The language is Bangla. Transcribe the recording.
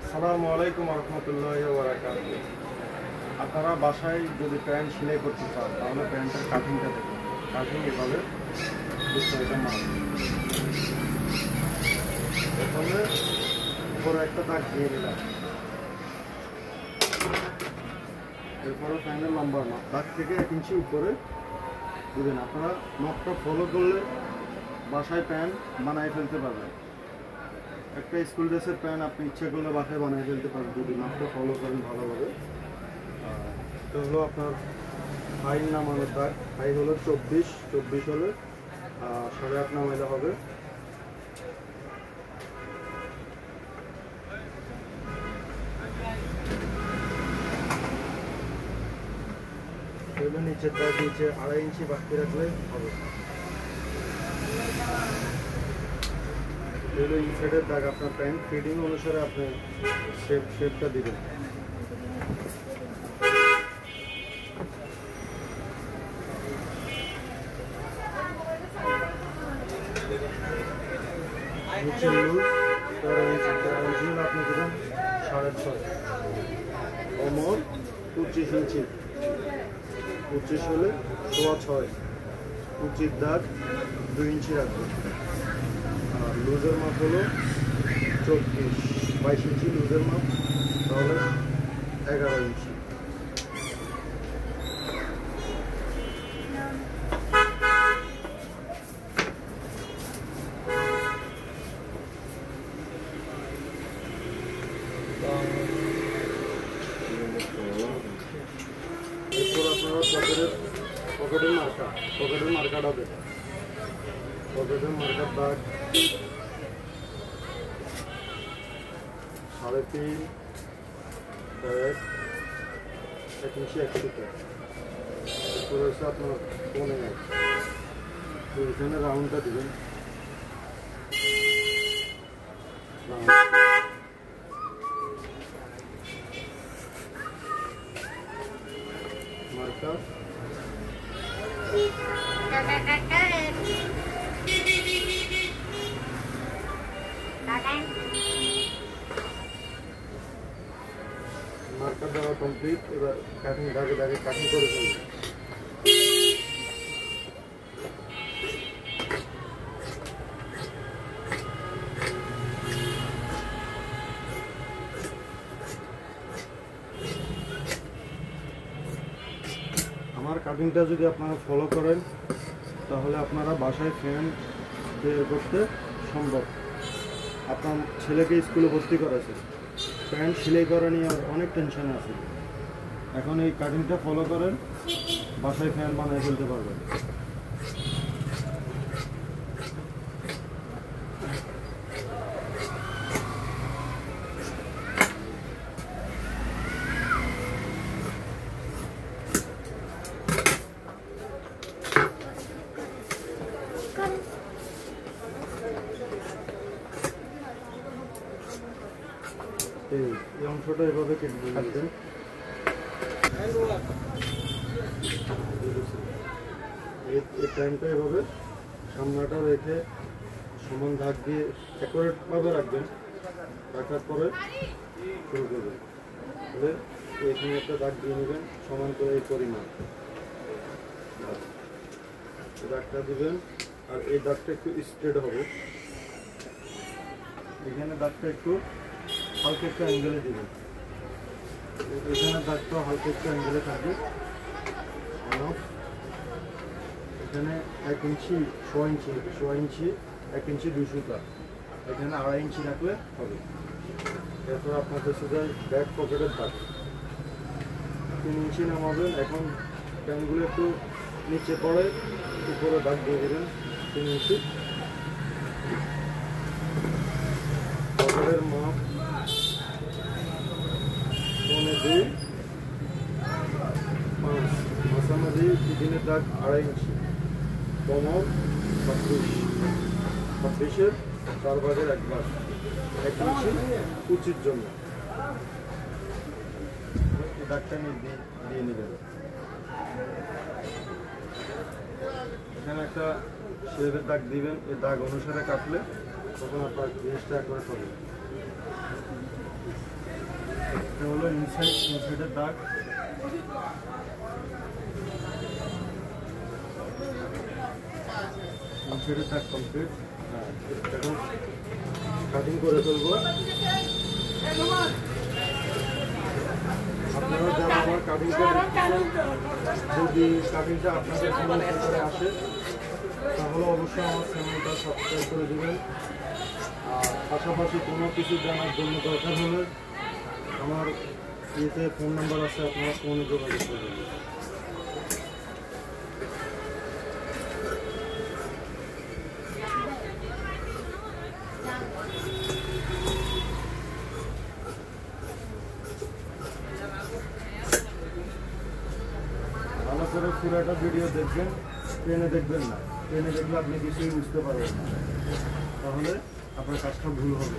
আসসালামু আলাইকুম রহমতুল্লাহি ওয়া বারাকাতুহু। আপনারা বাসায় যদি প্যান্ট সেলাই করতে চান তাহলে প্যান্টের কাটিংটা দেখুন। কাটিং এভাবে এটা মাপ প্রথমে উপরে একটা দাগ দিয়ে দিলাম, এরপরে প্যান্টের লম্বা মাপ দাগ থেকে 1 ইঞ্চি উপরে দিবেন। আপনারা মাপটা ফলো করলে বাসায় প্যান্ট বানায় ফেলতে পারবেন। একটা স্কুল ড্রেসের প্যান্ট আপনি ইচ্ছে করলে বাসায় বানিয়ে ফেলতে পারেন যদি মাপটা ফলো করেন ভালোভাবে। এটা হলো আপনার হাই নামানোর দাগ। হাই হলো 24 হলে 8.5 নামাইলে হবে। নিচের দাগ নিচে 2.5 ইঞ্চি বাকি রাখলে হবে। এগুলো ইনসাইডের দাগ আপনার প্যান্ট ফিটিং অনুসারে আপনি শেপটা দিবেন। নিচের লুজ 13 ইঞ্চি হলে আপনি দেবেন 6.5। কোমর 25 ইঞ্চি, 25 হলে 6.25। উচিত দাগ 2 ইঞ্চি রাখবেন। আর লুজের মাপ হলো 22 ইঞ্চি লুজের মাপ, তাহলে 11 ইঞ্চি। এরপর আপনারা পকেটের মার্কাটা দেবেন। পকেটের মার্কার দাগ 3.5, 1 ইঞ্চি 1 সুতো। এরপর হচ্ছে আপনার 1.5, তো এখানে রাউন্ডটা দেবেন। মার্কার মার্কার দেওয়া কমপ্লিট। এবার কাটিং দাগে কাটিং করে ফেলবেন। আমার কাটিংটা যদি আপনারা ফলো করেন তাহলে আপনারা বাসায় ফ্যান বের করতে সম্ভব। আপনার ছেলেকে স্কুলে ভর্তি করেছে, প্যান্ট সেলাই করা নিয়ে অনেক টেনশন আছে। এখন এই কাটিংটা ফলো করেন, বাসায় ফ্যান বানিয়ে ফেলতে পারবেন। এই অংশটা এভাবে কেটে কাটবেন। এই প্যান্টটা এভাবে সামনাটা রেখে সমান দাগ দিয়ে অ্যাকুরেটভাবে রাখবেন। রাখার পরে শুরু করবেন। তাহলে এখানে একটা দাগ দিয়ে নেবেন সমান করে এই পরিমাণ। দাগটা দিবেন আর এই দাগটা একটু স্ট্রেট হবে। এখানে দাগটা একটু হালকা একটু অ্যাঙ্গেলে দিবেন। এখানে দাগটা হালকা একটু অ্যাঙ্গেলে থাকবে। এখানে 1 ইঞ্চি 6 ইঞ্চি 1 ইঞ্চি 2 সুতা, এখানে 2.5 ইঞ্চি রাখলে হবে। এরপর আপনার কাছে যায় ব্যাক পকেটের দাগ 3 ইঞ্চি নামাবেন। এখন প্যানগুলো একটু নিচে পড়ে উপরে দাগ দিয়ে দেবেন 3 ইঞ্চি। পকেটের মাপ 2.5, মাঝামাঝি ফিটিংয়ের দাগ 2.5 ইঞ্চি। কোমর 26-এর 4/1 1 ইঞ্চি কুচির জন্য দাগটা দিয়ে নেবেন। এখানে একটা শেপের দাগ দিবেন, এই দাগ অনুসারে কাটলে তখন আপনার জিনিসটা একবার হবে। সাইডের দাগ কমপ্লিট। এখন কাটিং করে ফেলবো। আপনারা যারা আমার কাটিং করে যদি কাটিংটা আপনাদের ভিতরে আসে তাহলে অবশ্যই আমার চ্যানেলটা সাবস্ক্রাইব করে দেবেন। আর পাশাপাশি কোনো কিছু জানার জন্য দরকার হলে আমার ইয়েতে ফোন নাম্বার আছে, আপনারা ফোনে যোগাযোগ করবেন। ভালো করে পুরোটা ভিডিও দেখবেন, ট্রেনে দেখবেন না। ট্রেনে দেখলে আপনি কিছুই বুঝতে পারবেন না, তাহলে আপনার কাজটা ভুল হবে।